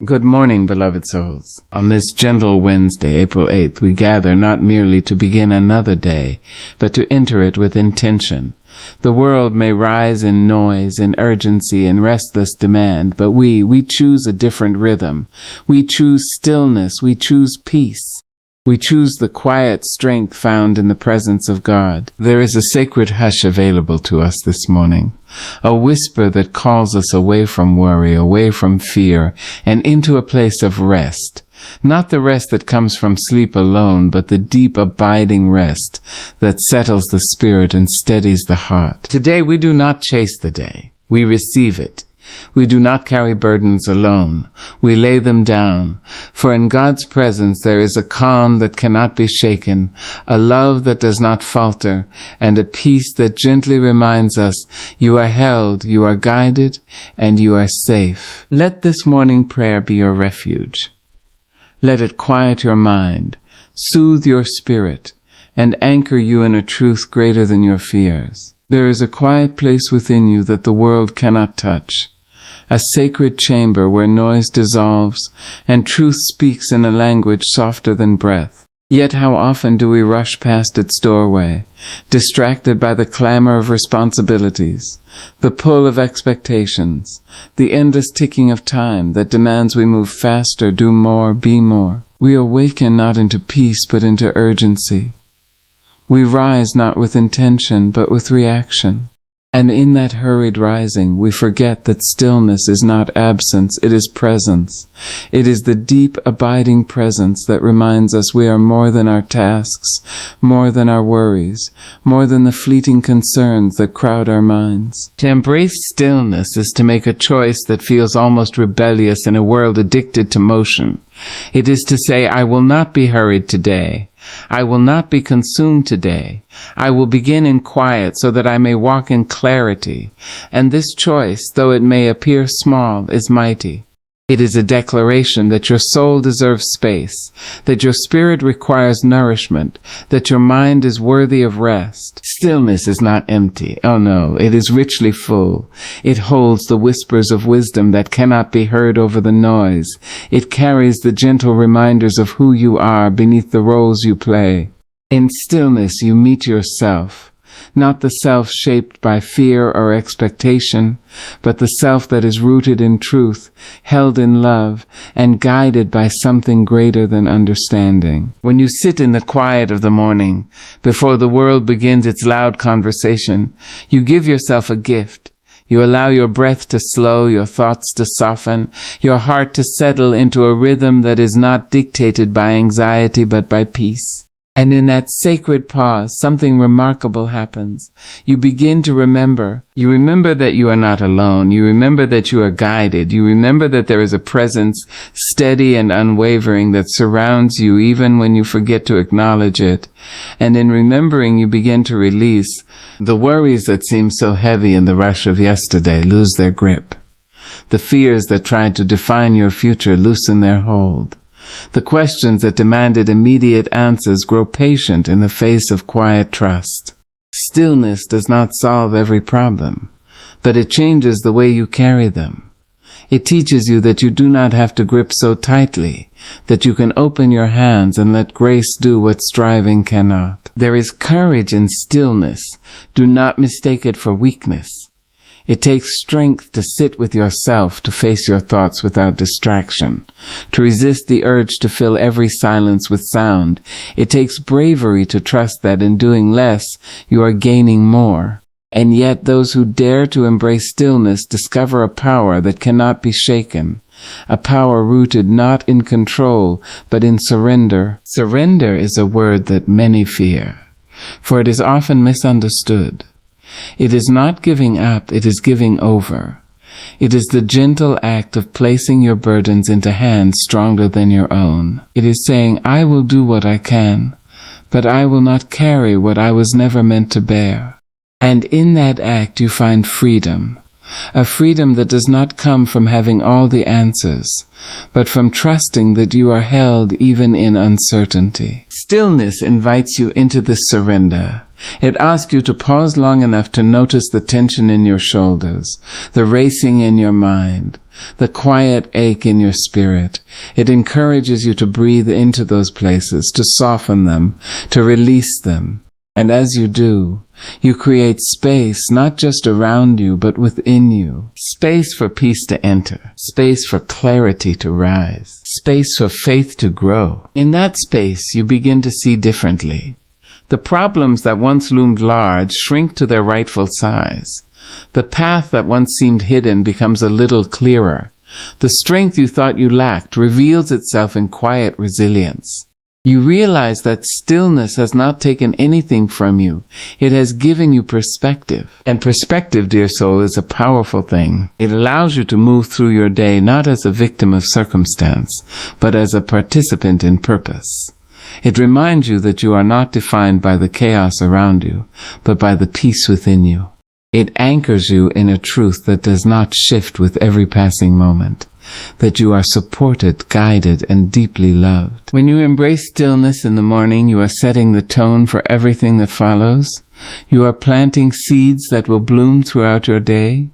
Good morning, beloved souls. On this gentle Wednesday, April 8th, we gather not merely to begin another day, but to enter it with intention. The world may rise in noise, in urgency, in restless demand, but we choose a different rhythm. We choose stillness. We choose peace. We choose the quiet strength found in the presence of God. There is a sacred hush available to us this morning, a whisper that calls us away from worry, away from fear, and into a place of rest. Not the rest that comes from sleep alone, but the deep, abiding rest that settles the spirit and steadies the heart. Today we do not chase the day. We receive it. We do not carry burdens alone. We lay them down. For in God's presence there is a calm that cannot be shaken, a love that does not falter, and a peace that gently reminds us you are held, you are guided, and you are safe. Let this morning prayer be your refuge. Let it quiet your mind, soothe your spirit, and anchor you in a truth greater than your fears. There is a quiet place within you that the world cannot touch, a sacred chamber where noise dissolves and truth speaks in a language softer than breath. Yet how often do we rush past its doorway, distracted by the clamor of responsibilities, the pull of expectations, the endless ticking of time that demands we move faster, do more, be more. We awaken not into peace but into urgency. We rise not with intention but with reaction. And in that hurried rising, we forget that stillness is not absence, it is presence. It is the deep, abiding presence that reminds us we are more than our tasks, more than our worries, more than the fleeting concerns that crowd our minds. To embrace stillness is to make a choice that feels almost rebellious in a world addicted to motion. It is to say, I will not be hurried today. I will not be consumed today. I will begin in quiet so that I may walk in clarity. And this choice, though it may appear small, is mighty. It is a declaration that your soul deserves space, that your spirit requires nourishment, that your mind is worthy of rest. Stillness is not empty. Oh no, it is richly full. It holds the whispers of wisdom that cannot be heard over the noise. It carries the gentle reminders of who you are beneath the roles you play. In stillness you meet yourself. Not the self shaped by fear or expectation, but the self that is rooted in truth, held in love, and guided by something greater than understanding. When you sit in the quiet of the morning, before the world begins its loud conversation, you give yourself a gift. You allow your breath to slow, your thoughts to soften, your heart to settle into a rhythm that is not dictated by anxiety but by peace. And in that sacred pause, something remarkable happens. You begin to remember. You remember that you are not alone. You remember that you are guided. You remember that there is a presence steady and unwavering that surrounds you even when you forget to acknowledge it. And in remembering, you begin to release. The worries that seemed so heavy in the rush of yesterday lose their grip. The fears that tried to define your future loosen their hold. The questions that demanded immediate answers grow patient in the face of quiet trust. Stillness does not solve every problem, but it changes the way you carry them. It teaches you that you do not have to grip so tightly, that you can open your hands and let grace do what striving cannot. There is courage in stillness. Do not mistake it for weakness. It takes strength to sit with yourself, to face your thoughts without distraction, to resist the urge to fill every silence with sound. It takes bravery to trust that in doing less, you are gaining more. And yet those who dare to embrace stillness discover a power that cannot be shaken, a power rooted not in control, but in surrender. Surrender is a word that many fear, for it is often misunderstood. It is not giving up, it is giving over. It is the gentle act of placing your burdens into hands stronger than your own. It is saying, I will do what I can, but I will not carry what I was never meant to bear. And in that act you find freedom, a freedom that does not come from having all the answers, but from trusting that you are held even in uncertainty. Stillness invites you into this surrender. It asks you to pause long enough to notice the tension in your shoulders, the racing in your mind, the quiet ache in your spirit. It encourages you to breathe into those places, to soften them, to release them. And as you do, you create space not just around you, but within you. Space for peace to enter. Space for clarity to rise. Space for faith to grow. In that space, you begin to see differently. The problems that once loomed large shrink to their rightful size. The path that once seemed hidden becomes a little clearer. The strength you thought you lacked reveals itself in quiet resilience. You realize that stillness has not taken anything from you. It has given you perspective. And perspective, dear soul, is a powerful thing. It allows you to move through your day not as a victim of circumstance, but as a participant in purpose. It reminds you that you are not defined by the chaos around you, but by the peace within you. It anchors you in a truth that does not shift with every passing moment, that you are supported, guided, and deeply loved. When you embrace stillness in the morning, you are setting the tone for everything that follows. You are planting seeds that will bloom throughout your day,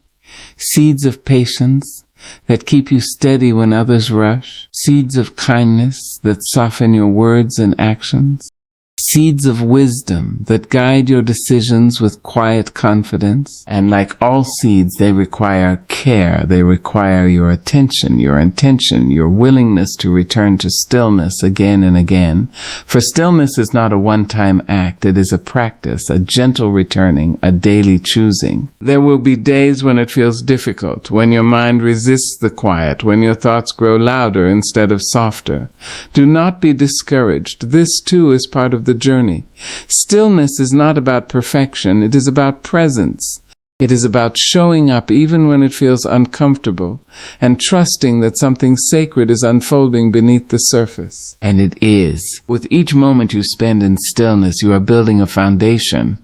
seeds of patience that keep you steady when others rush, seeds of kindness that soften your words and actions, seeds of wisdom that guide your decisions with quiet confidence. And like all seeds, they require care. They require your attention, your intention, your willingness to return to stillness again and again. For stillness is not a one-time act. It is a practice, a gentle returning, a daily choosing. There will be days when it feels difficult, when your mind resists the quiet, when your thoughts grow louder instead of softer. Do not be discouraged. This too is part of the journey. Stillness is not about perfection. It is about presence. It is about showing up even when it feels uncomfortable and trusting that something sacred is unfolding beneath the surface. And it is. With each moment you spend in stillness, you are building a foundation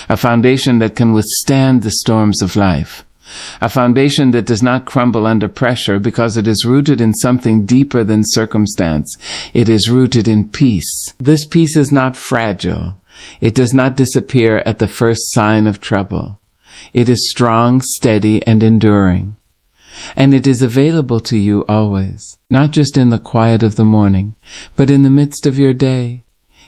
that can withstand the storms of life. A foundation that does not crumble under pressure because it is rooted in something deeper than circumstance. It is rooted in peace. This peace is not fragile. It does not disappear at the first sign of trouble. It is strong, steady, and enduring. And it is available to you always, not just in the quiet of the morning, but in the midst of your day,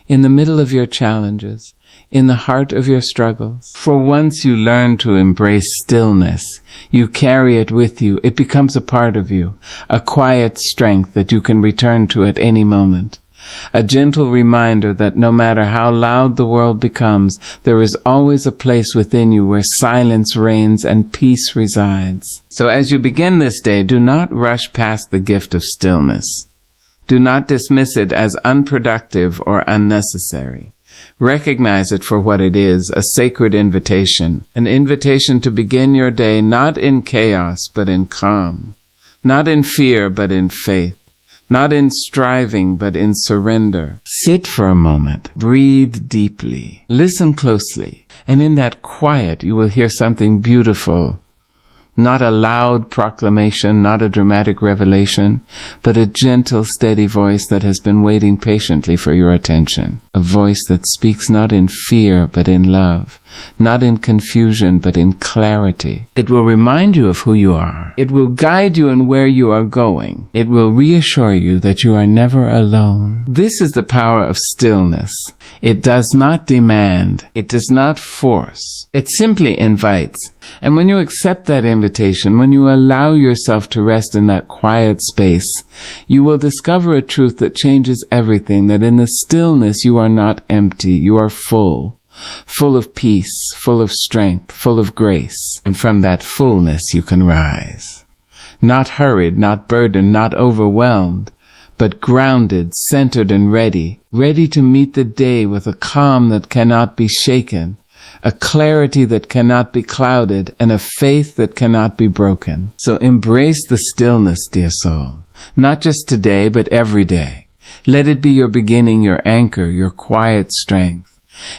in the middle of your challenges, in the heart of your struggles. For once you learn to embrace stillness, you carry it with you. It becomes a part of you, a quiet strength that you can return to at any moment. A gentle reminder that no matter how loud the world becomes, there is always a place within you where silence reigns and peace resides. So as you begin this day, do not rush past the gift of stillness. Do not dismiss it as unproductive or unnecessary. Recognize it for what it is, a sacred invitation, an invitation to begin your day not in chaos but in calm, not in fear but in faith, not in striving but in surrender. Sit for a moment, breathe deeply, listen closely, and in that quiet you will hear something beautiful. Not a loud proclamation, not a dramatic revelation, but a gentle, steady voice that has been waiting patiently for your attention. A voice that speaks not in fear, but in love. Not in confusion, but in clarity. It will remind you of who you are. It will guide you in where you are going. It will reassure you that you are never alone. This is the power of stillness. It does not demand. It does not force. It simply invites. And when you accept that invitation, when you allow yourself to rest in that quiet space, you will discover a truth that changes everything, that in the stillness you are not empty, you are full. Full of peace, full of strength, full of grace. And from that fullness you can rise. Not hurried, not burdened, not overwhelmed, but grounded, centered, and ready to meet the day with a calm that cannot be shaken, a clarity that cannot be clouded, and a faith that cannot be broken. So embrace the stillness, dear soul, not just today, but every day. Let it be your beginning, your anchor, your quiet strength.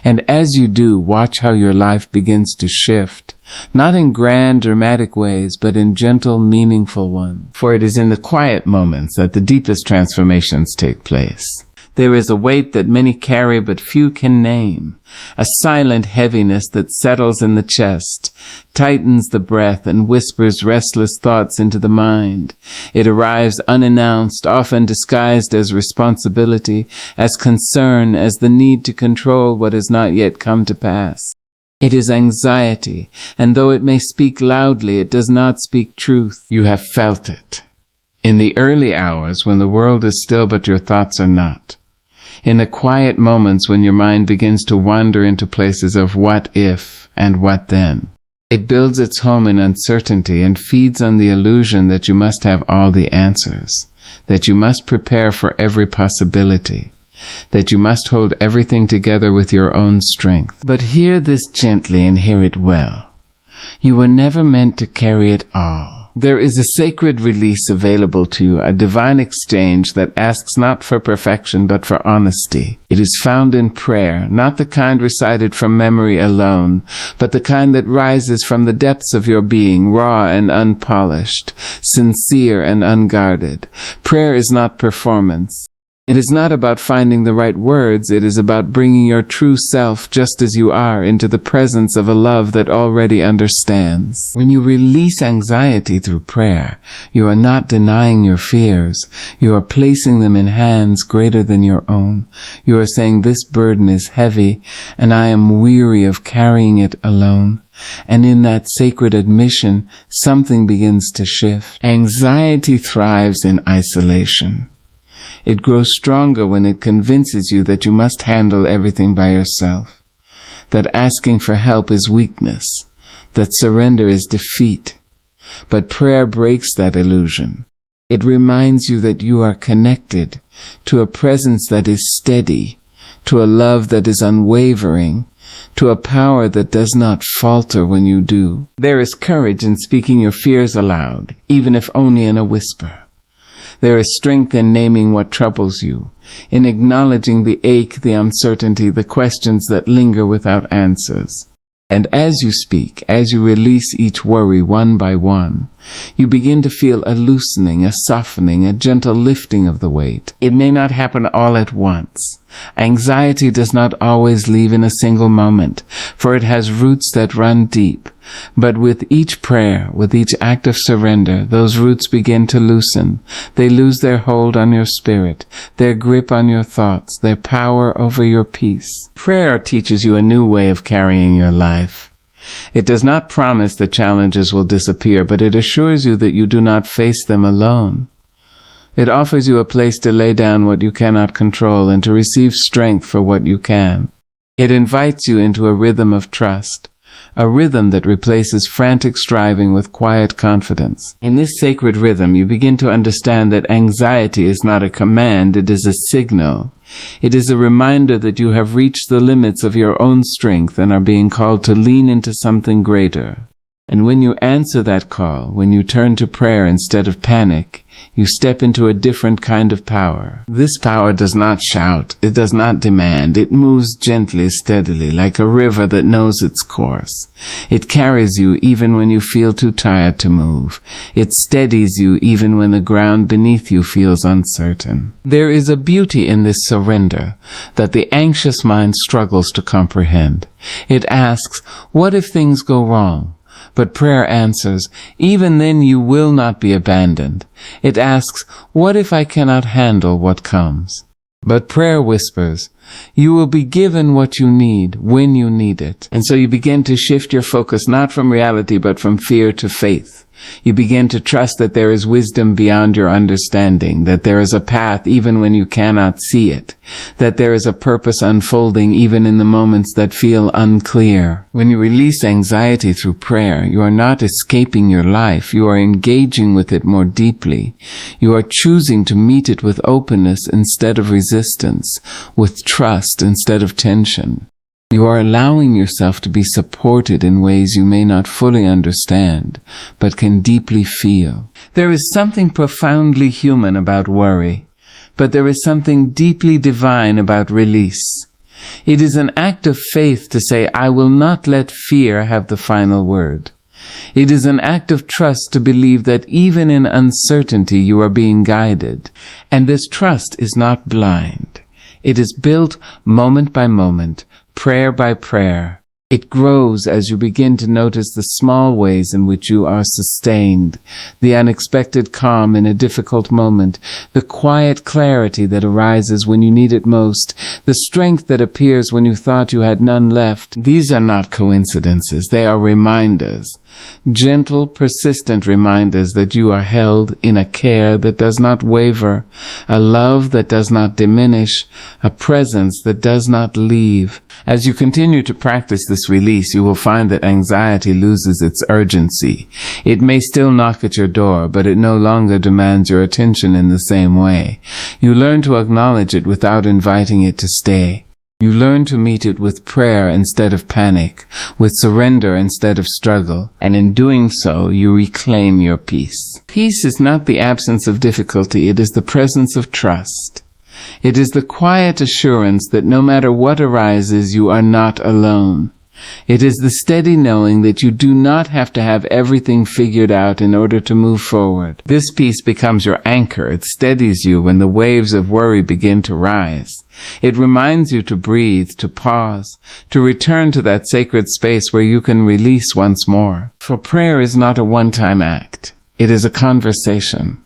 And as you do, watch how your life begins to shift, not in grand, dramatic ways, but in gentle, meaningful ones. For it is in the quiet moments that the deepest transformations take place. There is a weight that many carry but few can name, a silent heaviness that settles in the chest, tightens the breath, and whispers restless thoughts into the mind. It arrives unannounced, often disguised as responsibility, as concern, as the need to control what has not yet come to pass. It is anxiety, and though it may speak loudly, it does not speak truth. You have felt it. In the early hours when the world is still but your thoughts are not. In the quiet moments when your mind begins to wander into places of what if and what then. It builds its home in uncertainty and feeds on the illusion that you must have all the answers, that you must prepare for every possibility, that you must hold everything together with your own strength. But hear this gently and hear it well. You were never meant to carry it all. There is a sacred release available to you, a divine exchange that asks not for perfection but for honesty. It is found in prayer, not the kind recited from memory alone, but the kind that rises from the depths of your being, raw and unpolished, sincere and unguarded. Prayer is not performance. It is not about finding the right words, it is about bringing your true self just as you are into the presence of a love that already understands. When you release anxiety through prayer, you are not denying your fears. You are placing them in hands greater than your own. You are saying, this burden is heavy, and I am weary of carrying it alone. And in that sacred admission, something begins to shift. Anxiety thrives in isolation. It grows stronger when it convinces you that you must handle everything by yourself, that asking for help is weakness, that surrender is defeat. But prayer breaks that illusion. It reminds you that you are connected to a presence that is steady, to a love that is unwavering, to a power that does not falter when you do. There is courage in speaking your fears aloud, even if only in a whisper. There is strength in naming what troubles you, in acknowledging the ache, the uncertainty, the questions that linger without answers. And as you speak, as you release each worry one by one, you begin to feel a loosening, a softening, a gentle lifting of the weight. It may not happen all at once. Anxiety does not always leave in a single moment, for it has roots that run deep. But with each prayer, with each act of surrender, those roots begin to loosen. They lose their hold on your spirit, their grip on your thoughts, their power over your peace. Prayer teaches you a new way of carrying your life. It does not promise that challenges will disappear, but it assures you that you do not face them alone. It offers you a place to lay down what you cannot control and to receive strength for what you can. It invites you into a rhythm of trust, a rhythm that replaces frantic striving with quiet confidence. In this sacred rhythm, you begin to understand that anxiety is not a command, it is a signal. It is a reminder that you have reached the limits of your own strength and are being called to lean into something greater. And when you answer that call, when you turn to prayer instead of panic, you step into a different kind of power. This power does not shout, it does not demand, it moves gently, steadily, like a river that knows its course. It carries you even when you feel too tired to move. It steadies you even when the ground beneath you feels uncertain. There is a beauty in this surrender that the anxious mind struggles to comprehend. It asks, what if things go wrong? But prayer answers, even then you will not be abandoned. It asks, what if I cannot handle what comes? But prayer whispers, you will be given what you need when you need it. And so you begin to shift your focus not from reality but from fear to faith. You begin to trust that there is wisdom beyond your understanding, that there is a path even when you cannot see it, that there is a purpose unfolding even in the moments that feel unclear. When you release anxiety through prayer, you are not escaping your life, you are engaging with it more deeply. You are choosing to meet it with openness instead of resistance, with trust instead of tension. You are allowing yourself to be supported in ways you may not fully understand, but can deeply feel. There is something profoundly human about worry, but there is something deeply divine about release. It is an act of faith to say, I will not let fear have the final word. It is an act of trust to believe that even in uncertainty you are being guided. And this trust is not blind. It is built moment by moment, prayer by prayer. It grows as you begin to notice the small ways in which you are sustained, the unexpected calm in a difficult moment, the quiet clarity that arises when you need it most, the strength that appears when you thought you had none left. These are not coincidences, they are reminders. Gentle, persistent reminders that you are held in a care that does not waver, a love that does not diminish, a presence that does not leave. As you continue to practice this release, you will find that anxiety loses its urgency. It may still knock at your door, but it no longer demands your attention in the same way. You learn to acknowledge it without inviting it to stay. You learn to meet it with prayer instead of panic, with surrender instead of struggle, and in doing so, you reclaim your peace. Peace is not the absence of difficulty, it is the presence of trust. It is the quiet assurance that no matter what arises, you are not alone. It is the steady knowing that you do not have to have everything figured out in order to move forward. This peace becomes your anchor. It steadies you when the waves of worry begin to rise. It reminds you to breathe, to pause, to return to that sacred space where you can release once more. For prayer is not a one-time act. It is a conversation.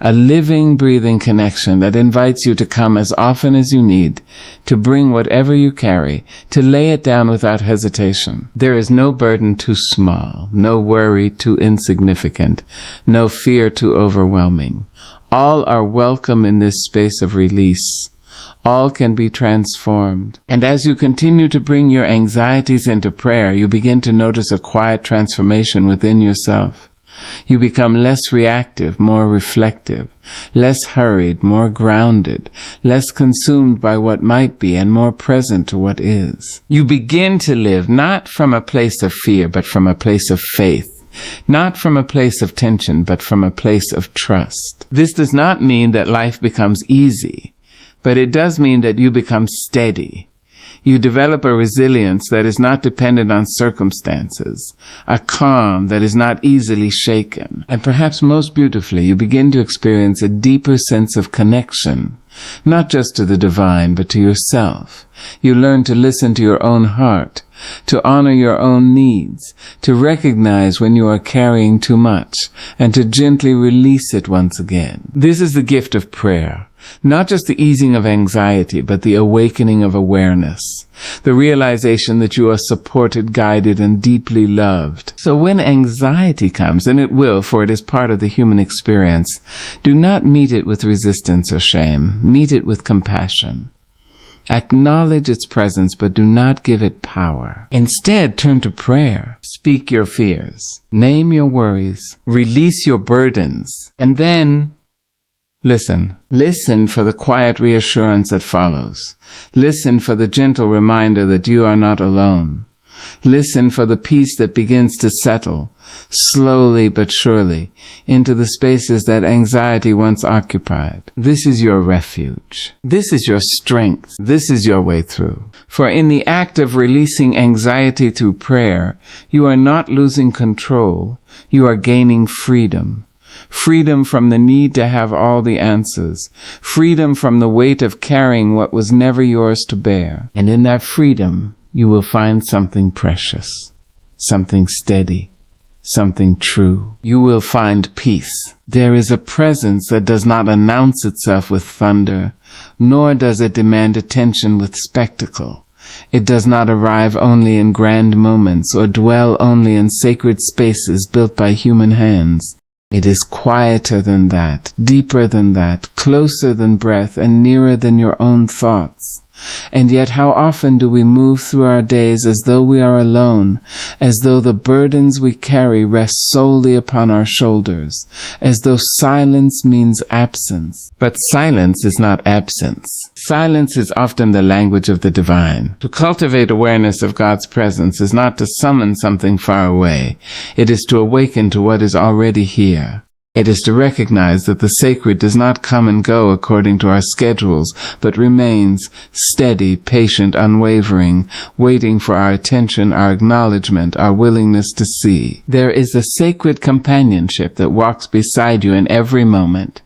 A living, breathing connection that invites you to come as often as you need, to bring whatever you carry, to lay it down without hesitation. There is no burden too small, no worry too insignificant, no fear too overwhelming. All are welcome in this space of release. All can be transformed. And as you continue to bring your anxieties into prayer, you begin to notice a quiet transformation within yourself. You become less reactive, more reflective, less hurried, more grounded, less consumed by what might be and more present to what is. You begin to live not from a place of fear, but from a place of faith. Not from a place of tension, but from a place of trust. This does not mean that life becomes easy, but it does mean that you become steady. You develop a resilience that is not dependent on circumstances, a calm that is not easily shaken. And perhaps most beautifully, you begin to experience a deeper sense of connection, not just to the divine, but to yourself. You learn to listen to your own heart, to honor your own needs, to recognize when you are carrying too much, and to gently release it once again. This is the gift of prayer. Not just the easing of anxiety, but the awakening of awareness, the realization that you are supported, guided, and deeply loved. So when anxiety comes, and it will, for it is part of the human experience, do not meet it with resistance or shame. Meet it with compassion. Acknowledge its presence, but do not give it power. Instead, turn to prayer. Speak your fears. Name your worries. Release your burdens. And then listen. Listen for the quiet reassurance that follows. Listen for the gentle reminder that you are not alone. Listen for the peace that begins to settle, slowly but surely, into the spaces that anxiety once occupied. This is your refuge. This is your strength. This is your way through. For in the act of releasing anxiety through prayer, you are not losing control. You are gaining freedom. Freedom from the need to have all the answers. Freedom from the weight of carrying what was never yours to bear. And in that freedom, you will find something precious, something steady, something true. You will find peace. There is a presence that does not announce itself with thunder, nor does it demand attention with spectacle. It does not arrive only in grand moments or dwell only in sacred spaces built by human hands. It is quieter than that, deeper than that, closer than breath, and nearer than your own thoughts. And yet how often do we move through our days as though we are alone, as though the burdens we carry rest solely upon our shoulders, as though silence means absence. But silence is not absence. Silence is often the language of the divine. To cultivate awareness of God's presence is not to summon something far away. It is to awaken to what is already here. It is to recognize that the sacred does not come and go according to our schedules, but remains steady, patient, unwavering, waiting for our attention, our acknowledgement, our willingness to see. There is a sacred companionship that walks beside you in every moment.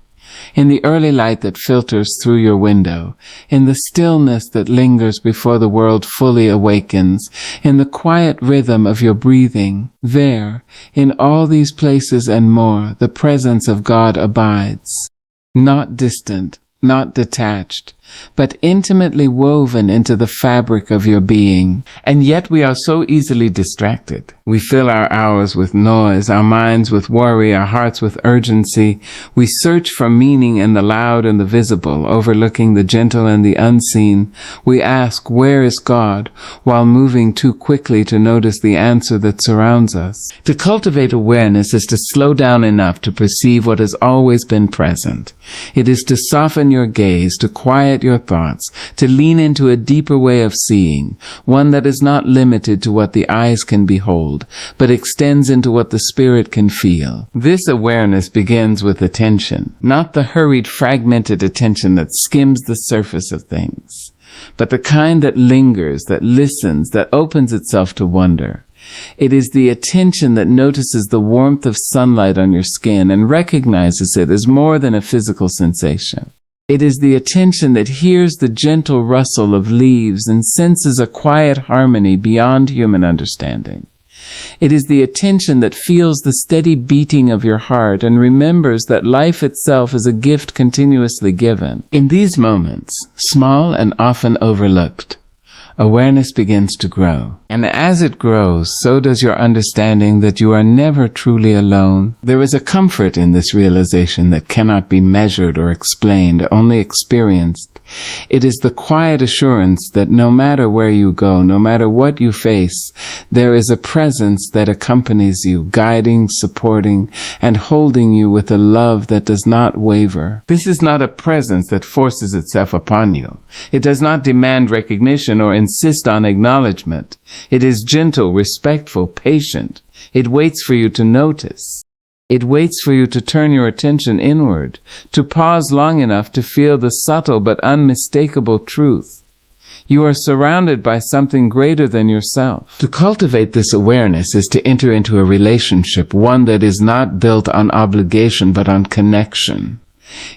In the early light that filters through your window, in the stillness that lingers before the world fully awakens, in the quiet rhythm of your breathing, there, in all these places and more, the presence of God abides, not distant, not detached, but intimately woven into the fabric of your being. And yet we are so easily distracted. We fill our hours with noise, our minds with worry, our hearts with urgency. We search for meaning in the loud and the visible, overlooking the gentle and the unseen. We ask, where is God, while moving too quickly to notice the answer that surrounds us. To cultivate awareness is to slow down enough to perceive what has always been present. It is to soften your gaze, to quiet your thoughts, to lean into a deeper way of seeing, one that is not limited to what the eyes can behold, but extends into what the spirit can feel. This awareness begins with attention, not the hurried, fragmented attention that skims the surface of things, but the kind that lingers, that listens, that opens itself to wonder. It is the attention that notices the warmth of sunlight on your skin and recognizes it as more than a physical sensation. It is the attention that hears the gentle rustle of leaves and senses a quiet harmony beyond human understanding. It is the attention that feels the steady beating of your heart and remembers that life itself is a gift continuously given. In these moments, small and often overlooked, awareness begins to grow. And as it grows, so does your understanding that you are never truly alone. There is a comfort in this realization that cannot be measured or explained, only experienced. It is the quiet assurance that no matter where you go, no matter what you face, there is a presence that accompanies you, guiding, supporting, and holding you with a love that does not waver. This is not a presence that forces itself upon you. It does not demand recognition or insist on acknowledgement. It is gentle, respectful, patient. It waits for you to notice. It waits for you to turn your attention inward, to pause long enough to feel the subtle but unmistakable truth. You are surrounded by something greater than yourself. To cultivate this awareness is to enter into a relationship, one that is not built on obligation but on connection.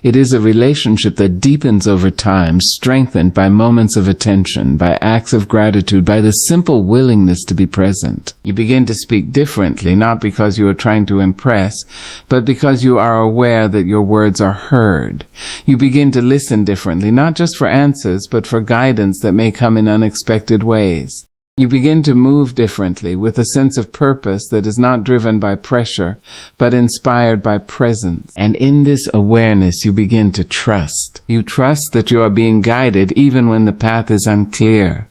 It is a relationship that deepens over time, strengthened by moments of attention, by acts of gratitude, by the simple willingness to be present. You begin to speak differently, not because you are trying to impress, but because you are aware that your words are heard. You begin to listen differently, not just for answers, but for guidance that may come in unexpected ways. You begin to move differently, with a sense of purpose that is not driven by pressure, but inspired by presence. And in this awareness, you begin to trust. You trust that you are being guided even when the path is unclear.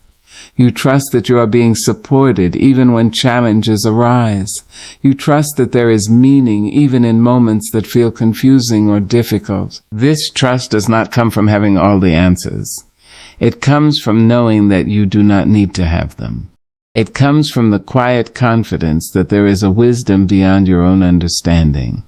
You trust that you are being supported even when challenges arise. You trust that there is meaning even in moments that feel confusing or difficult. This trust does not come from having all the answers. It comes from knowing that you do not need to have them. It comes from the quiet confidence that there is a wisdom beyond your own understanding,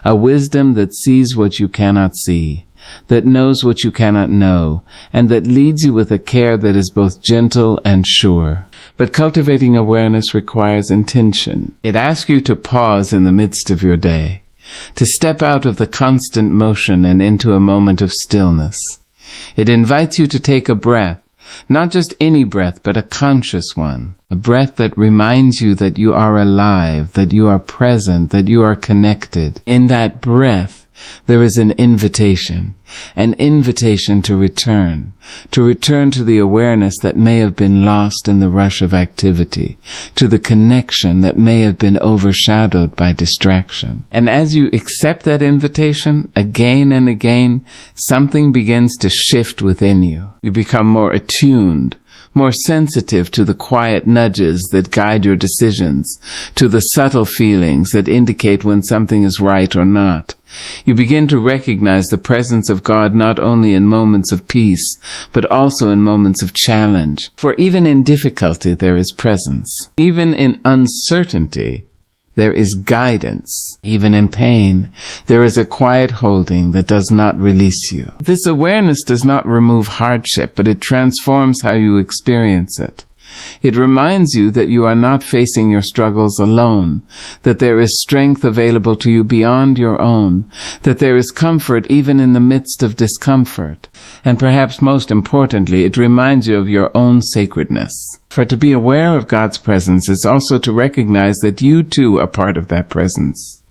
a wisdom that sees what you cannot see, that knows what you cannot know, and that leads you with a care that is both gentle and sure. But cultivating awareness requires intention. It asks you to pause in the midst of your day, to step out of the constant motion and into a moment of stillness. It invites you to take a breath, not just any breath, but a conscious one, a breath that reminds you that you are alive, that you are present, that you are connected. In that breath, there is an invitation to return to the awareness that may have been lost in the rush of activity, to the connection that may have been overshadowed by distraction. And as you accept that invitation, again and again, something begins to shift within you. You become more attuned, more sensitive to the quiet nudges that guide your decisions, to the subtle feelings that indicate when something is right or not. You begin to recognize the presence of God not only in moments of peace, but also in moments of challenge. For even in difficulty there is presence. Even in uncertainty, There is guidance. Even in pain, there is a quiet holding that does not release you. This awareness does not remove hardship, but it transforms how you experience it. It reminds you that you are not facing your struggles alone, that there is strength available to you beyond your own, that there is comfort even in the midst of discomfort. And perhaps most importantly, it reminds you of your own sacredness. For to be aware of God's presence is also to recognize that you too are part of that presence.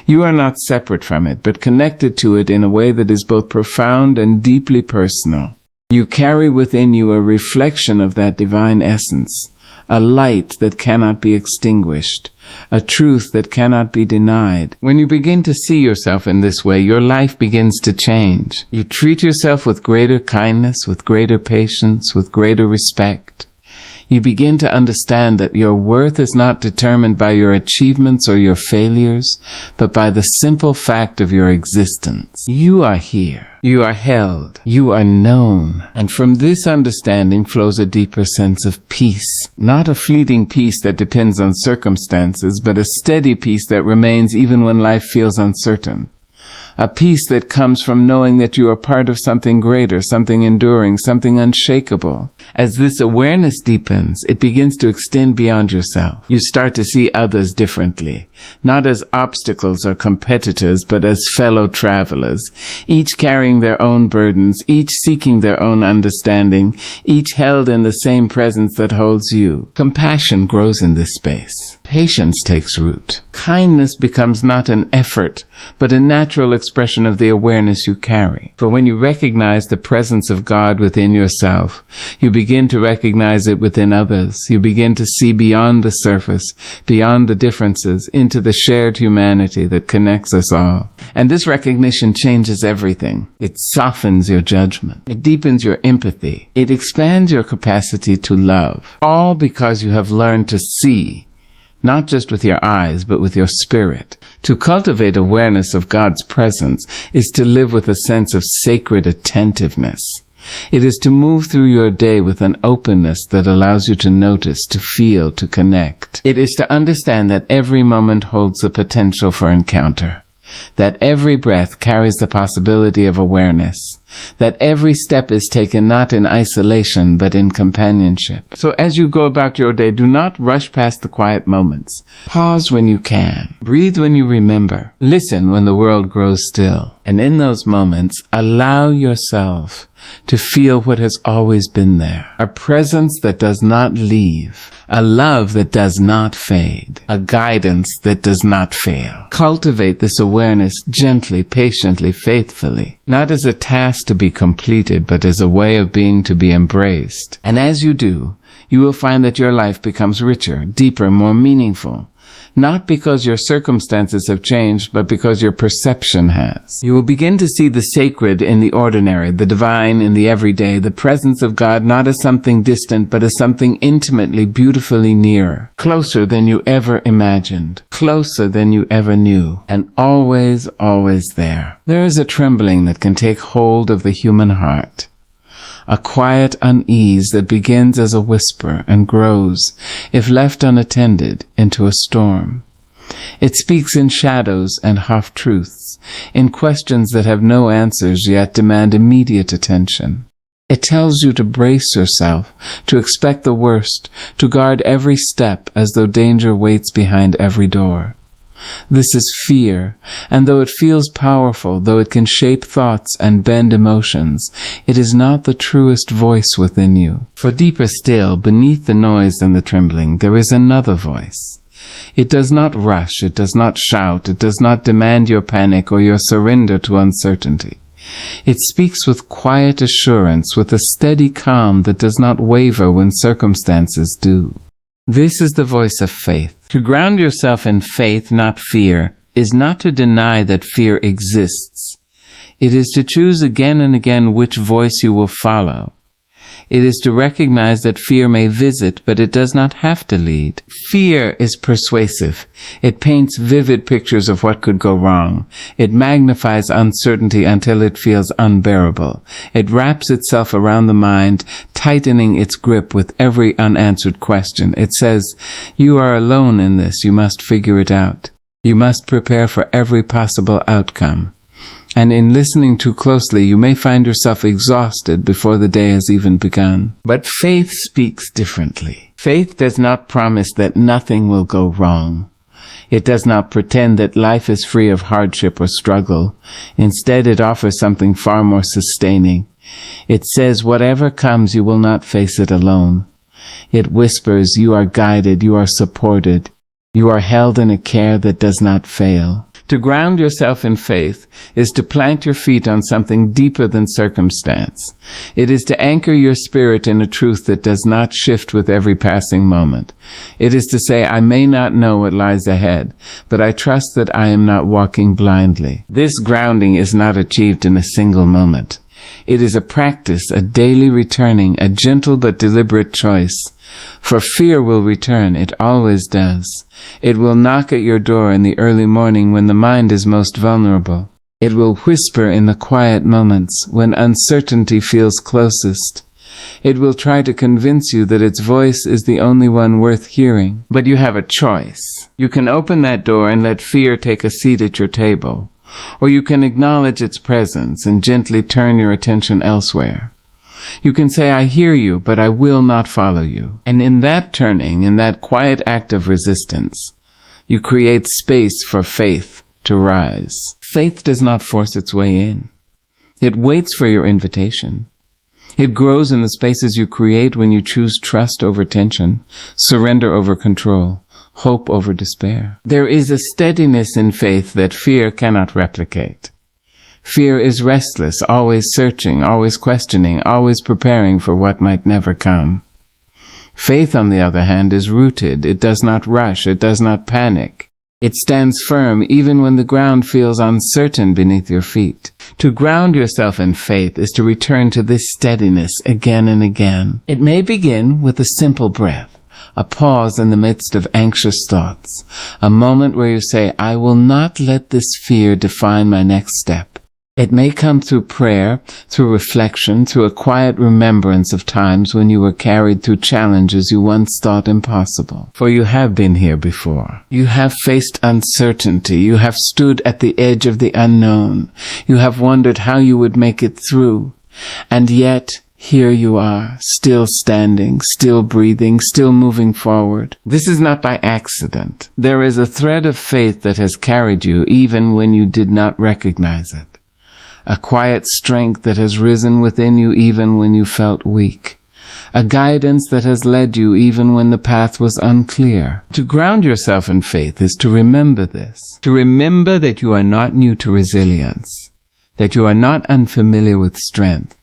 You are not separate from it, but connected to it in a way that is both profound and deeply personal. You carry within you a reflection of that divine essence, a light that cannot be extinguished, a truth that cannot be denied. When you begin to see yourself in this way, your life begins to change. You treat yourself with greater kindness, with greater patience, with greater respect. You begin to understand that your worth is not determined by your achievements or your failures, but by the simple fact of your existence. You are here. You are held. You are known. And from this understanding flows a deeper sense of peace. Not a fleeting peace that depends on circumstances, but a steady peace that remains even when life feels uncertain. A peace that comes from knowing that you are part of something greater, something enduring, something unshakable. As this awareness deepens, it begins to extend beyond yourself. You start to see others differently, not as obstacles or competitors, but as fellow travelers, each carrying their own burdens, each seeking their own understanding, each held in the same presence that holds you. Compassion grows in this space. Patience takes root. Kindness becomes not an effort, but a natural expression of the awareness you carry. For when you recognize the presence of God within yourself, you begin to recognize it within others. You begin to see beyond the surface, beyond the differences, into the shared humanity that connects us all. And this recognition changes everything. It softens your judgment. It deepens your empathy. It expands your capacity to love. All because you have learned to see, not just with your eyes, but with your spirit. To cultivate awareness of God's presence is to live with a sense of sacred attentiveness. It is to move through your day with an openness that allows you to notice, to feel, to connect. It is to understand that every moment holds the potential for encounter, that every breath carries the possibility of awareness, that every step is taken not in isolation but in companionship. So as you go about your day, do not rush past the quiet moments. Pause when you can. Breathe when you remember. Listen when the world grows still. And in those moments, allow yourself to feel what has always been there. A presence that does not leave. A love that does not fade. A guidance that does not fail. Cultivate this awareness gently, patiently, faithfully. Not as a task to be completed, but as a way of being to be embraced. And as you do, you will find that your life becomes richer, deeper, more meaningful. Not because your circumstances have changed, but because your perception has. You will begin to see the sacred in the ordinary, the divine in the everyday, the presence of God not as something distant, but as something intimately, beautifully near, closer than you ever imagined, closer than you ever knew, and always, always there. There is a trembling that can take hold of the human heart. A quiet unease that begins as a whisper and grows, if left unattended, into a storm. It speaks in shadows and half-truths, in questions that have no answers yet demand immediate attention. It tells you to brace yourself, to expect the worst, to guard every step as though danger waits behind every door. This is fear, and though it feels powerful, though it can shape thoughts and bend emotions, it is not the truest voice within you. For deeper still, beneath the noise and the trembling, there is another voice. It does not rush, it does not shout, it does not demand your panic or your surrender to uncertainty. It speaks with quiet assurance, with a steady calm that does not waver when circumstances do. This is the voice of faith. To ground yourself in faith, not fear, is not to deny that fear exists. It is to choose again and again which voice you will follow. It is to recognize that fear may visit, but it does not have to lead. Fear is persuasive. It paints vivid pictures of what could go wrong. It magnifies uncertainty until it feels unbearable. It wraps itself around the mind, tightening its grip with every unanswered question. It says, "You are alone in this. You must figure it out. You must prepare for every possible outcome." And in listening too closely, you may find yourself exhausted before the day has even begun. But faith speaks differently. Faith does not promise that nothing will go wrong. It does not pretend that life is free of hardship or struggle. Instead, it offers something far more sustaining. It says, whatever comes, you will not face it alone. It whispers, you are guided, you are supported, you are held in a care that does not fail. To ground yourself in faith is to plant your feet on something deeper than circumstance. It is to anchor your spirit in a truth that does not shift with every passing moment. It is to say, I may not know what lies ahead, but I trust that I am not walking blindly. This grounding is not achieved in a single moment. It is a practice, a daily returning, a gentle but deliberate choice. For fear will return, it always does. It will knock at your door in the early morning when the mind is most vulnerable. It will whisper in the quiet moments when uncertainty feels closest. It will try to convince you that its voice is the only one worth hearing. But you have a choice. You can open that door and let fear take a seat at your table. Or you can acknowledge its presence and gently turn your attention elsewhere. You can say, I hear you, but I will not follow you. And in that turning, in that quiet act of resistance, you create space for faith to rise. Faith does not force its way in. It waits for your invitation. It grows in the spaces you create when you choose trust over tension, surrender over control, hope over despair. There is a steadiness in faith that fear cannot replicate. Fear is restless, always searching, always questioning, always preparing for what might never come. Faith, on the other hand, is rooted. It does not rush. It does not panic. It stands firm even when the ground feels uncertain beneath your feet. To ground yourself in faith is to return to this steadiness again and again. It may begin with a simple breath, a pause in the midst of anxious thoughts, a moment where you say, I will not let this fear define my next step. It may come through prayer, through reflection, through a quiet remembrance of times when you were carried through challenges you once thought impossible. For you have been here before. You have faced uncertainty. You have stood at the edge of the unknown. You have wondered how you would make it through. And yet, here you are, still standing, still breathing, still moving forward. This is not by accident. There is a thread of faith that has carried you even when you did not recognize it. A quiet strength that has risen within you even when you felt weak. A guidance that has led you even when the path was unclear. To ground yourself in faith is to remember this. To remember that you are not new to resilience. That you are not unfamiliar with strength.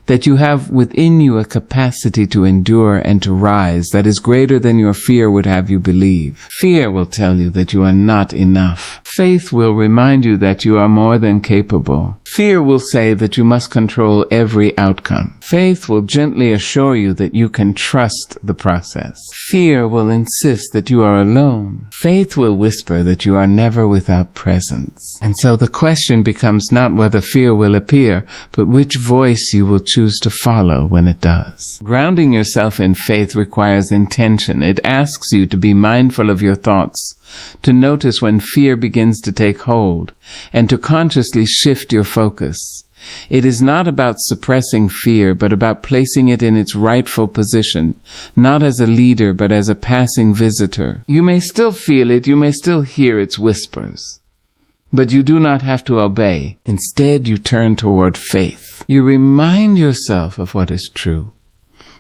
That you have within you a capacity to endure and to rise that is greater than your fear would have you believe. Fear will tell you that you are not enough. Faith will remind you that you are more than capable. Fear will say that you must control every outcome. Faith will gently assure you that you can trust the process. Fear will insist that you are alone. Faith will whisper that you are never without presence. And so the question becomes not whether fear will appear, but which voice you will choose to follow when it does. Grounding yourself in faith requires intention. It asks you to be mindful of your thoughts, to notice when fear begins to take hold, and to consciously shift your focus. It is not about suppressing fear, but about placing it in its rightful position, not as a leader, but as a passing visitor. You may still feel it, you may still hear its whispers, but you do not have to obey. Instead, you turn toward faith. You remind yourself of what is true,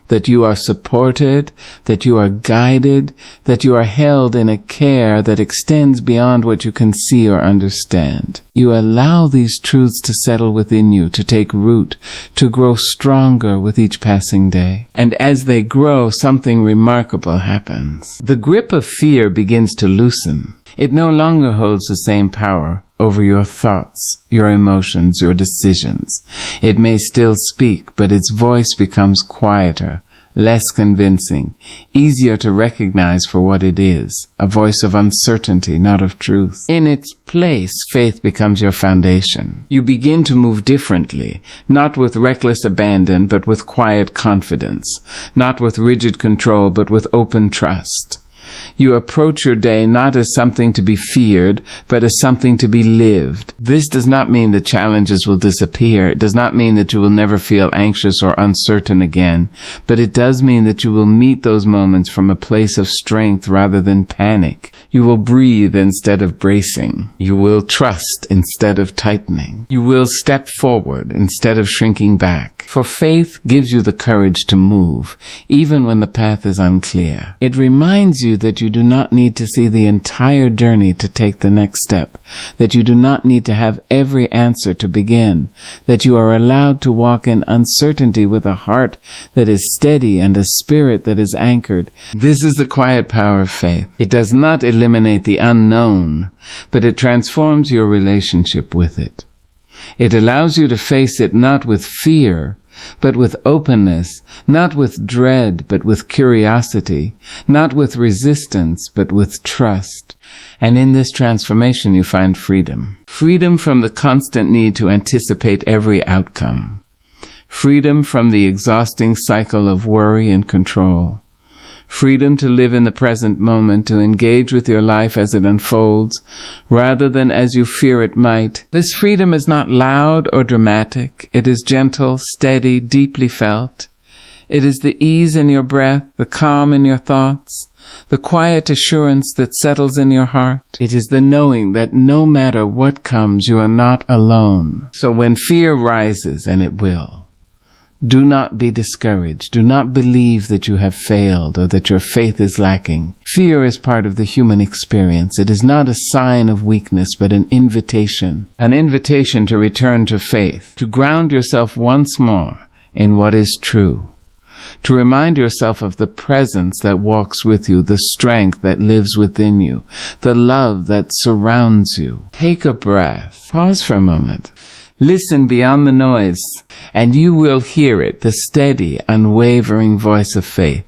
that you are supported, that you are guided, that you are held in a care that extends beyond what you can see or understand. You allow these truths to settle within you, to take root, to grow stronger with each passing day. And as they grow, something remarkable happens. The grip of fear begins to loosen. It no longer holds the same power. over your thoughts, your emotions, your decisions. It may still speak, but its voice becomes quieter, less convincing, easier to recognize for what it is, a voice of uncertainty, not of truth. In its place, faith becomes your foundation. You begin to move differently, not with reckless abandon, but with quiet confidence, not with rigid control, but with open trust. You approach your day not as something to be feared, but as something to be lived. This does not mean that challenges will disappear. It does not mean that you will never feel anxious or uncertain again, but it does mean that you will meet those moments from a place of strength rather than panic. You will breathe instead of bracing. You will trust instead of tightening. You will step forward instead of shrinking back. For faith gives you the courage to move, even when the path is unclear. It reminds you that you do not need to see the entire journey to take the next step, that you do not need to have every answer to begin, that you are allowed to walk in uncertainty with a heart that is steady and a spirit that is anchored. This is the quiet power of faith. It does not eliminate the unknown, but it transforms your relationship with it. It allows you to face it not with fear, but with openness, not with dread, but with curiosity, not with resistance, but with trust. And in this transformation you find freedom. Freedom from the constant need to anticipate every outcome. Freedom from the exhausting cycle of worry and control. Freedom to live in the present moment, to engage with your life as it unfolds, rather than as you fear it might. This freedom is not loud or dramatic. It is gentle, steady, deeply felt. It is the ease in your breath, the calm in your thoughts, the quiet assurance that settles in your heart. It is the knowing that no matter what comes, you are not alone. So when fear rises, and it will, do not be discouraged. Do not believe that you have failed or that your faith is lacking. Fear is part of the human experience. It is not a sign of weakness, but an invitation to return to faith, to ground yourself once more in what is true, to remind yourself of the presence that walks with you, the strength that lives within you, the love that surrounds you. Take a breath. Pause for a moment. Listen beyond the noise, and you will hear it, the steady, unwavering voice of faith,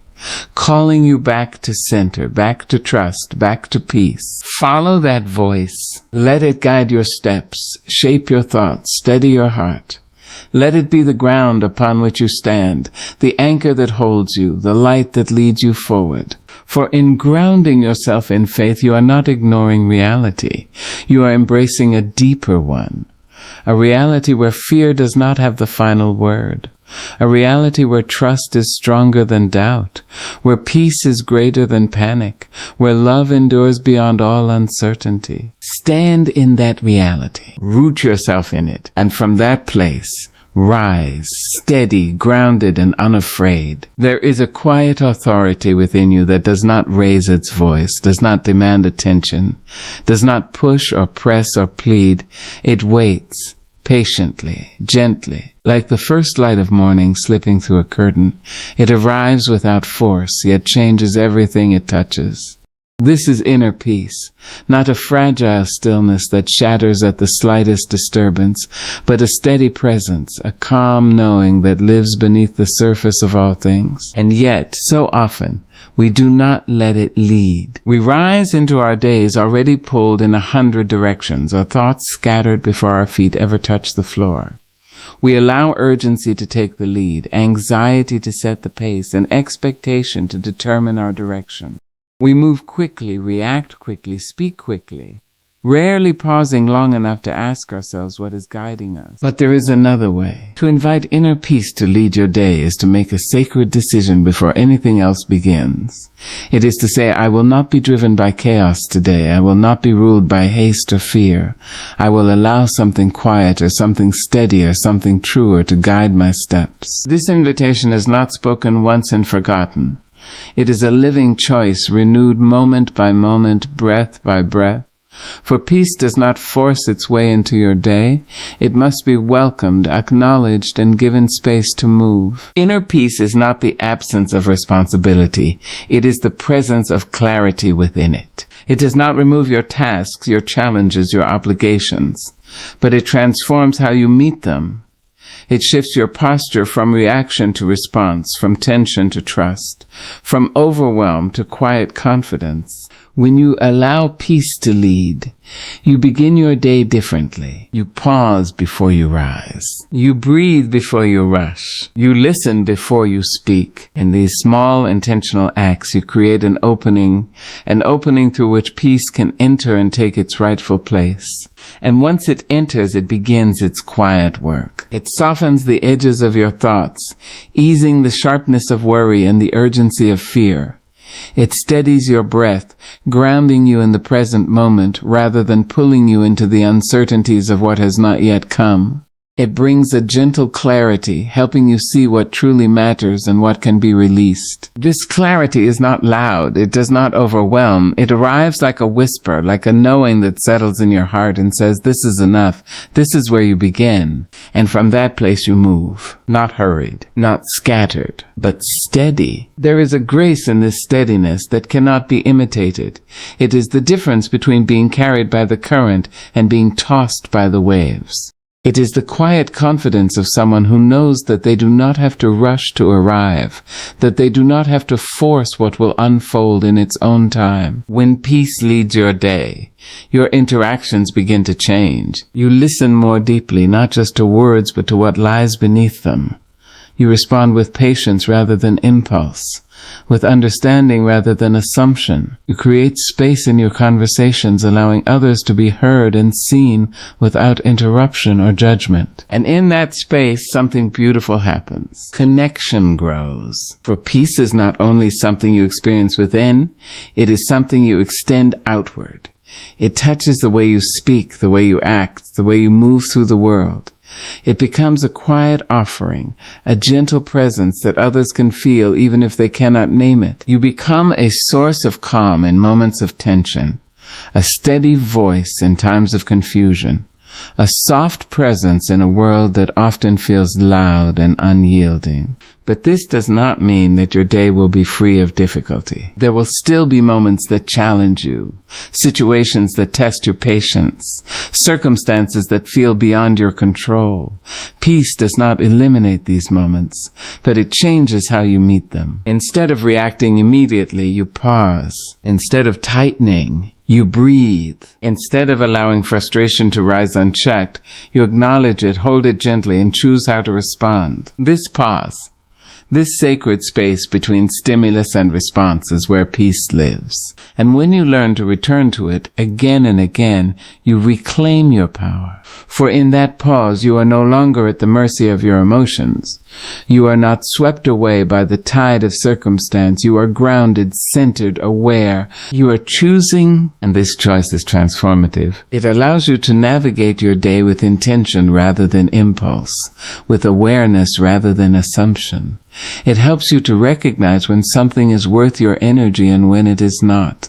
calling you back to center, back to trust, back to peace. Follow that voice. Let it guide your steps, shape your thoughts, steady your heart. Let it be the ground upon which you stand, the anchor that holds you, the light that leads you forward. For in grounding yourself in faith, you are not ignoring reality. You are embracing a deeper one. A reality where fear does not have the final word. A reality where trust is stronger than doubt, where peace is greater than panic, where love endures beyond all uncertainty. Stand in that reality. Root yourself in it, and from that place, rise, steady, grounded, and unafraid. There is a quiet authority within you that does not raise its voice, does not demand attention, does not push or press or plead. It waits, patiently, gently, like the first light of morning slipping through a curtain. It arrives without force, yet changes everything it touches. This is inner peace, not a fragile stillness that shatters at the slightest disturbance, but a steady presence, a calm knowing that lives beneath the surface of all things. And yet, so often, we do not let it lead. We rise into our days already pulled in 100 directions, our thoughts scattered before our feet ever touch the floor. We allow urgency to take the lead, anxiety to set the pace, and expectation to determine our direction. We move quickly, react quickly, speak quickly, rarely pausing long enough to ask ourselves what is guiding us. But there is another way. To invite inner peace to lead your day is to make a sacred decision before anything else begins. It is to say, I will not be driven by chaos today. I will not be ruled by haste or fear. I will allow something quieter, something steadier, something truer to guide my steps. This invitation is not spoken once and forgotten. It is a living choice, renewed moment by moment, breath by breath. For peace does not force its way into your day. It must be welcomed, acknowledged, and given space to move. Inner peace is not the absence of responsibility. It is the presence of clarity within it. It does not remove your tasks, your challenges, your obligations, but it transforms how you meet them. It shifts your posture from reaction to response, from tension to trust, from overwhelm to quiet confidence. When you allow peace to lead, you begin your day differently. You pause before you rise. You breathe before you rush. You listen before you speak. In these small intentional acts, you create an opening through which peace can enter and take its rightful place. And once it enters, it begins its quiet work. It softens the edges of your thoughts, easing the sharpness of worry and the urgency of fear. It steadies your breath, grounding you in the present moment rather than pulling you into the uncertainties of what has not yet come. It brings a gentle clarity, helping you see what truly matters and what can be released. This clarity is not loud. It does not overwhelm. It arrives like a whisper, like a knowing that settles in your heart and says, this is enough. This is where you begin. And from that place you move. Not hurried, not scattered, but steady. There is a grace in this steadiness that cannot be imitated. It is the difference between being carried by the current and being tossed by the waves. It is the quiet confidence of someone who knows that they do not have to rush to arrive, that they do not have to force what will unfold in its own time. When peace leads your day, your interactions begin to change. You listen more deeply, not just to words, but to what lies beneath them. You respond with patience rather than impulse, with understanding rather than assumption. You create space in your conversations, allowing others to be heard and seen without interruption or judgment. And in that space, something beautiful happens. Connection grows. For peace is not only something you experience within, it is something you extend outward. It touches the way you speak, the way you act, the way you move through the world. It becomes a quiet offering, a gentle presence that others can feel even if they cannot name it. You become a source of calm in moments of tension, a steady voice in times of confusion, a soft presence in a world that often feels loud and unyielding. But this does not mean that your day will be free of difficulty. There will still be moments that challenge you, situations that test your patience, circumstances that feel beyond your control. Peace does not eliminate these moments, but it changes how you meet them. Instead of reacting immediately, you pause. Instead of tightening, you breathe. Instead of allowing frustration to rise unchecked, you acknowledge it, hold it gently, and choose how to respond. This pause, this sacred space between stimulus and response, is where peace lives. And when you learn to return to it again and again, you reclaim your power. For in that pause, you are no longer at the mercy of your emotions. You are not swept away by the tide of circumstance. You are grounded, centered, aware. You are choosing, and this choice is transformative. It allows you to navigate your day with intention rather than impulse, with awareness rather than assumption. It helps you to recognize when something is worth your energy and when it is not,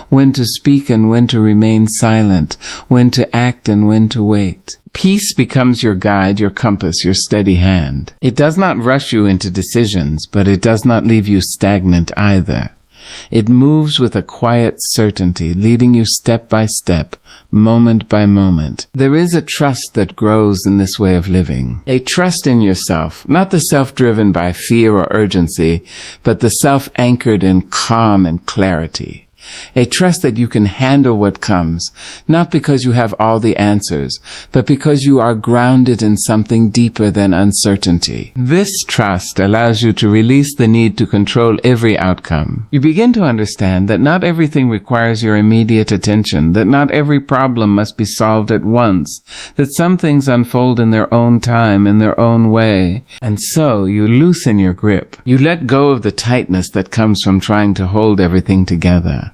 when to speak and when to remain silent, when to act and when to wait. Peace becomes your guide, your compass, your steady hand. It does not rush you into decisions, but it does not leave you stagnant either. It moves with a quiet certainty, leading you step by step, moment by moment. There is a trust that grows in this way of living. A trust in yourself, not the self driven by fear or urgency, but the self anchored in calm and clarity. A trust that you can handle what comes, not because you have all the answers, but because you are grounded in something deeper than uncertainty. This trust allows you to release the need to control every outcome. You begin to understand that not everything requires your immediate attention, that not every problem must be solved at once, that some things unfold in their own time, in their own way. And so you loosen your grip. You let go of the tightness that comes from trying to hold everything together.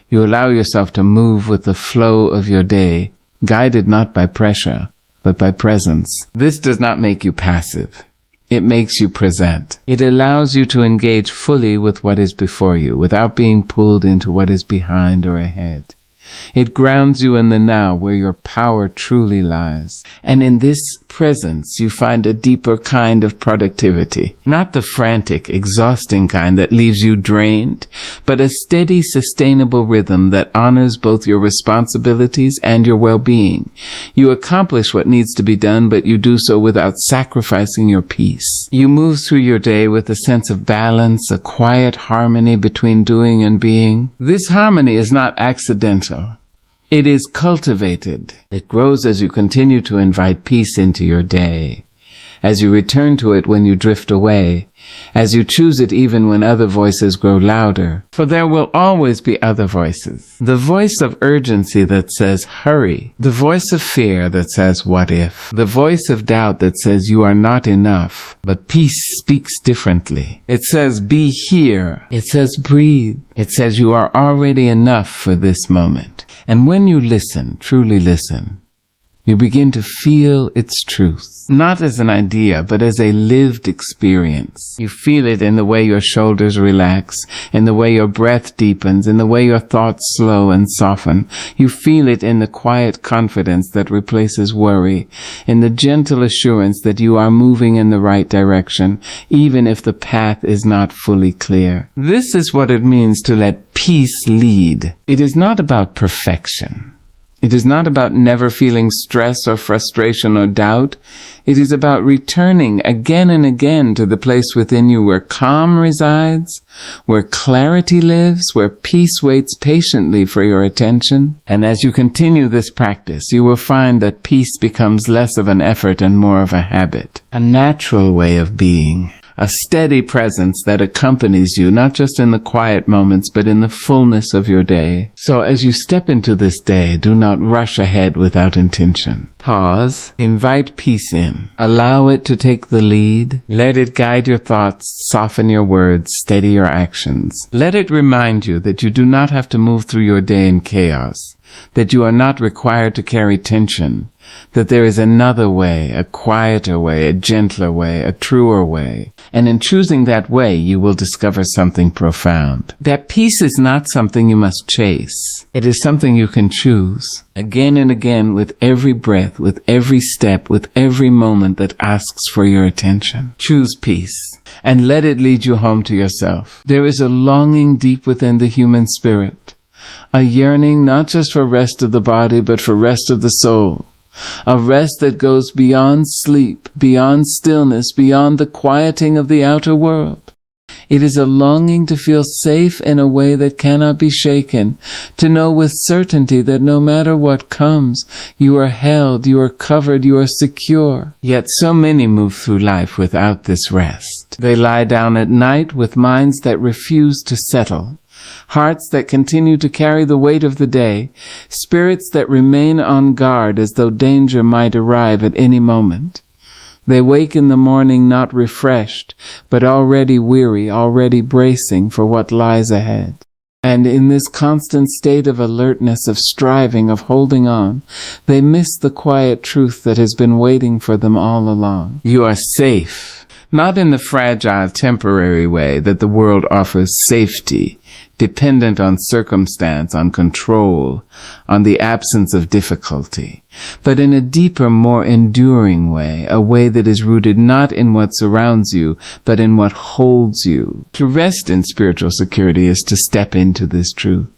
You allow yourself to move with the flow of your day, guided not by pressure, but by presence. This does not make you passive. It makes you present. It allows you to engage fully with what is before you, without being pulled into what is behind or ahead. It grounds you in the now where your power truly lies. And in this presence, you find a deeper kind of productivity. Not the frantic, exhausting kind that leaves you drained, but a steady, sustainable rhythm that honors both your responsibilities and your well-being. You accomplish what needs to be done, but you do so without sacrificing your peace. You move through your day with a sense of balance, a quiet harmony between doing and being. This harmony is not accidental. It is cultivated. It grows as you continue to invite peace into your day, as you return to it when you drift away, as you choose it even when other voices grow louder. For there will always be other voices. The voice of urgency that says, hurry. The voice of fear that says, what if? The voice of doubt that says, you are not enough. But peace speaks differently. It says, be here. It says, breathe. It says, you are already enough for this moment. And when you listen, truly listen, you begin to feel its truth, not as an idea, but as a lived experience. You feel it in the way your shoulders relax, in the way your breath deepens, in the way your thoughts slow and soften. You feel it in the quiet confidence that replaces worry, in the gentle assurance that you are moving in the right direction, even if the path is not fully clear. This is what it means to let peace lead. It is not about perfection. It is not about never feeling stress or frustration or doubt. It is about returning again and again to the place within you where calm resides, where clarity lives, where peace waits patiently for your attention. And as you continue this practice, you will find that peace becomes less of an effort and more of a habit, a natural way of being. A steady presence that accompanies you, not just in the quiet moments, but in the fullness of your day. So as you step into this day, do not rush ahead without intention. Pause. Invite peace in. Allow it to take the lead. Let it guide your thoughts, soften your words, steady your actions. Let it remind you that you do not have to move through your day in chaos, that you are not required to carry tension, that there is another way, a quieter way, a gentler way, a truer way. And in choosing that way, you will discover something profound. That peace is not something you must chase. It is something you can choose again and again with every breath, with every step, with every moment that asks for your attention. Choose peace and let it lead you home to yourself. There is a longing deep within the human spirit, a yearning not just for rest of the body, but for rest of the soul. A rest that goes beyond sleep, beyond stillness, beyond the quieting of the outer world. It is a longing to feel safe in a way that cannot be shaken, to know with certainty that no matter what comes, you are held, you are covered, you are secure. Yet so many move through life without this rest. They lie down at night with minds that refuse to settle, hearts that continue to carry the weight of the day, spirits that remain on guard as though danger might arrive at any moment. They wake in the morning not refreshed, but already weary, already bracing for what lies ahead. And in this constant state of alertness, of striving, of holding on, they miss the quiet truth that has been waiting for them all along. You are safe, not in the fragile, temporary way that the world offers safety, dependent on circumstance, on control, on the absence of difficulty, but in a deeper, more enduring way, a way that is rooted not in what surrounds you, but in what holds you. To rest in spiritual security is to step into this truth.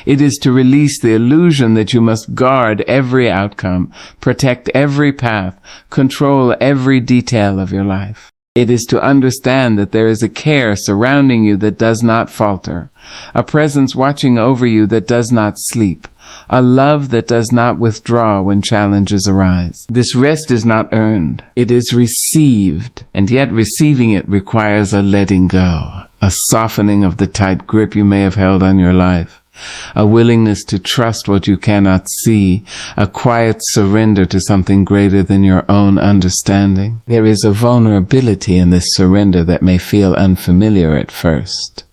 It is to release the illusion that you must guard every outcome, protect every path, control every detail of your life. It is to understand that there is a care surrounding you that does not falter, a presence watching over you that does not sleep, a love that does not withdraw when challenges arise. This rest is not earned. It is received, and yet receiving it requires a letting go, a softening of the tight grip you may have held on your life, a willingness to trust what you cannot see, a quiet surrender to something greater than your own understanding. There is a vulnerability in this surrender that may feel unfamiliar at first.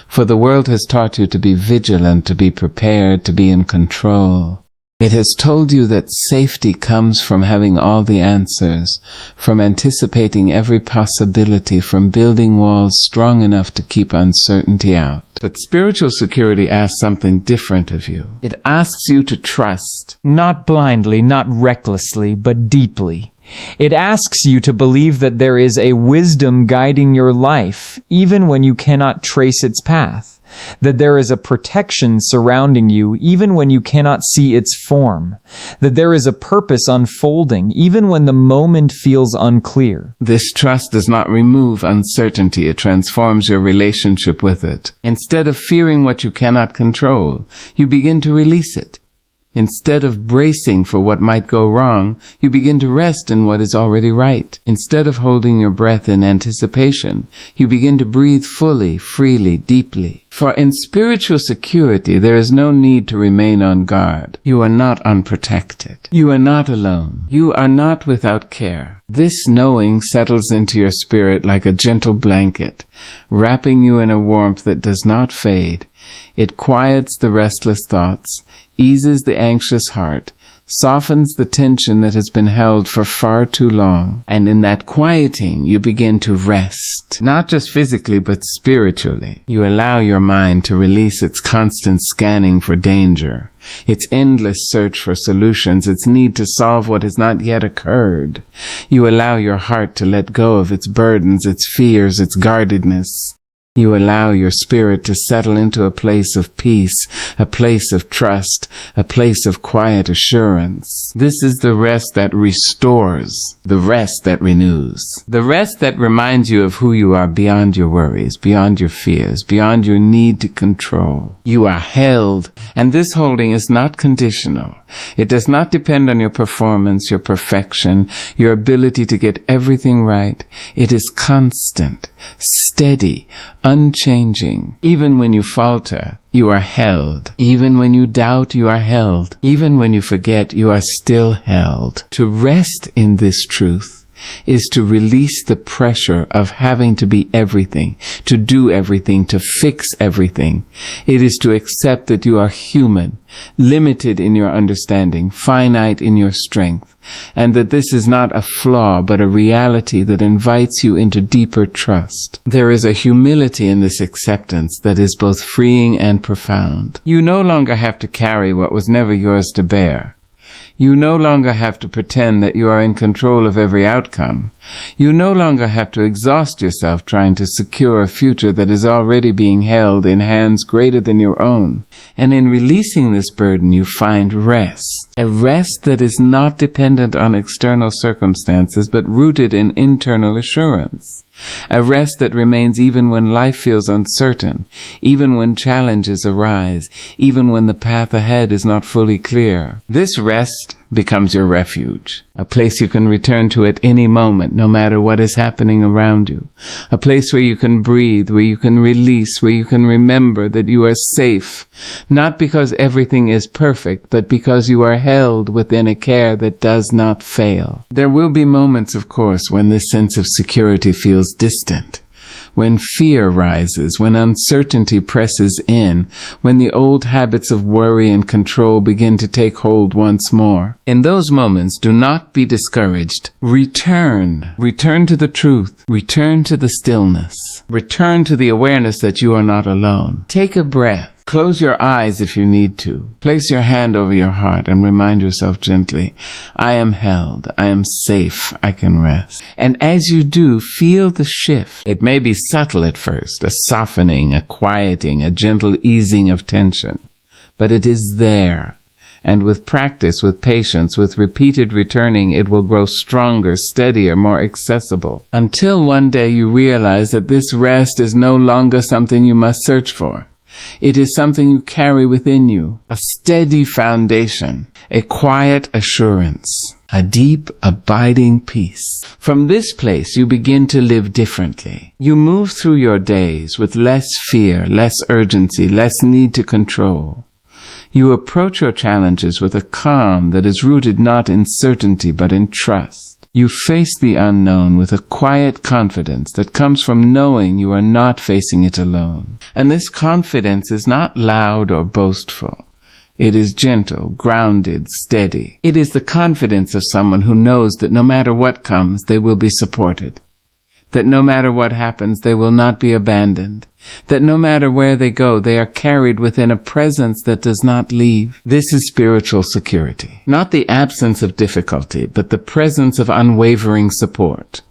For the world has taught you to be vigilant, to be prepared, to be in control. It has told you that safety comes from having all the answers, from anticipating every possibility, from building walls strong enough to keep uncertainty out. But spiritual security asks something different of you. It asks you to trust. Not blindly, not recklessly, but deeply. It asks you to believe that there is a wisdom guiding your life, even when you cannot trace its path. That there is a protection surrounding you even when you cannot see its form. That there is a purpose unfolding even when the moment feels unclear. This trust does not remove uncertainty, it transforms your relationship with it. Instead of fearing what you cannot control, you begin to release it. Instead of bracing for what might go wrong, you begin to rest in what is already right. Instead of holding your breath in anticipation, you begin to breathe fully, freely, deeply. For in spiritual security, there is no need to remain on guard. You are not unprotected. You are not alone. You are not without care. This knowing settles into your spirit like a gentle blanket, wrapping you in a warmth that does not fade. It quiets the restless thoughts, eases the anxious heart, softens the tension that has been held for far too long. And in that quieting, you begin to rest, not just physically, but spiritually. You allow your mind to release its constant scanning for danger, its endless search for solutions, its need to solve what has not yet occurred. You allow your heart to let go of its burdens, its fears, its guardedness. You allow your spirit to settle into a place of peace, a place of trust, a place of quiet assurance. This is the rest that restores, the rest that renews, the rest that reminds you of who you are beyond your worries, beyond your fears, beyond your need to control. You are held, and this holding is not conditional. It does not depend on your performance, your perfection, your ability to get everything right. It is constant, steady, unchanging. Even when you falter, you are held. Even when you doubt, you are held. Even when you forget, you are still held. To rest in this truth is to release the pressure of having to be everything, to do everything, to fix everything. It is to accept that you are human, limited in your understanding, finite in your strength, and that this is not a flaw, but a reality that invites you into deeper trust. There is a humility in this acceptance that is both freeing and profound. You no longer have to carry what was never yours to bear. You no longer have to pretend that you are in control of every outcome. You no longer have to exhaust yourself trying to secure a future that is already being held in hands greater than your own. And in releasing this burden, you find rest. A rest that is not dependent on external circumstances, but rooted in internal assurance. A rest that remains even when life feels uncertain, even when challenges arise, even when the path ahead is not fully clear. This rest becomes your refuge, a place you can return to at any moment, no matter what is happening around you. A place where you can breathe, where you can release, where you can remember that you are safe, not because everything is perfect, but because you are held within a care that does not fail. There will be moments, of course, when this sense of security feels distant, when fear rises, when uncertainty presses in, when the old habits of worry and control begin to take hold once more. In those moments, do not be discouraged. Return. Return to the truth. Return to the stillness. Return to the awareness that you are not alone. Take a breath. Close your eyes if you need to. Place your hand over your heart and remind yourself gently, I am held, I am safe, I can rest. And as you do, feel the shift. It may be subtle at first, a softening, a quieting, a gentle easing of tension, but it is there. And with practice, with patience, with repeated returning, it will grow stronger, steadier, more accessible, until one day you realize that this rest is no longer something you must search for. It is something you carry within you, a steady foundation, a quiet assurance, a deep, abiding peace. From this place, you begin to live differently. You move through your days with less fear, less urgency, less need to control. You approach your challenges with a calm that is rooted not in certainty but in trust. You face the unknown with a quiet confidence that comes from knowing you are not facing it alone. And this confidence is not loud or boastful. It is gentle, grounded, steady. It is the confidence of someone who knows that no matter what comes, they will be supported. That no matter what happens, they will not be abandoned. That no matter where they go, they are carried within a presence that does not leave. This is spiritual security. Not the absence of difficulty, but the presence of unwavering support.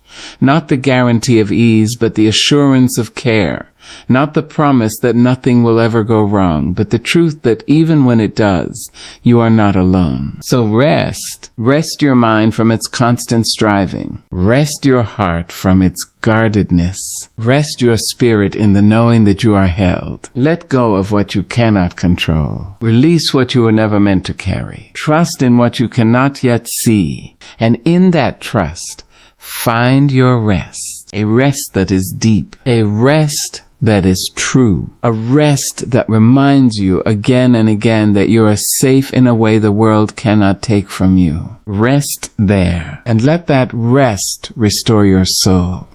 Not the guarantee of ease, but the assurance of care. Not the promise that nothing will ever go wrong, but the truth that even when it does, you are not alone. So rest. Rest your mind from its constant striving. Rest your heart from its guardedness. Rest your spirit in the knowing that you are held. Let go of what you cannot control. Release what you were never meant to carry. Trust in what you cannot yet see. And in that trust, find your rest. A rest that is deep. A rest that is true. A rest that reminds you again and again that you are safe in a way the world cannot take from you. Rest there, and let that rest restore your soul.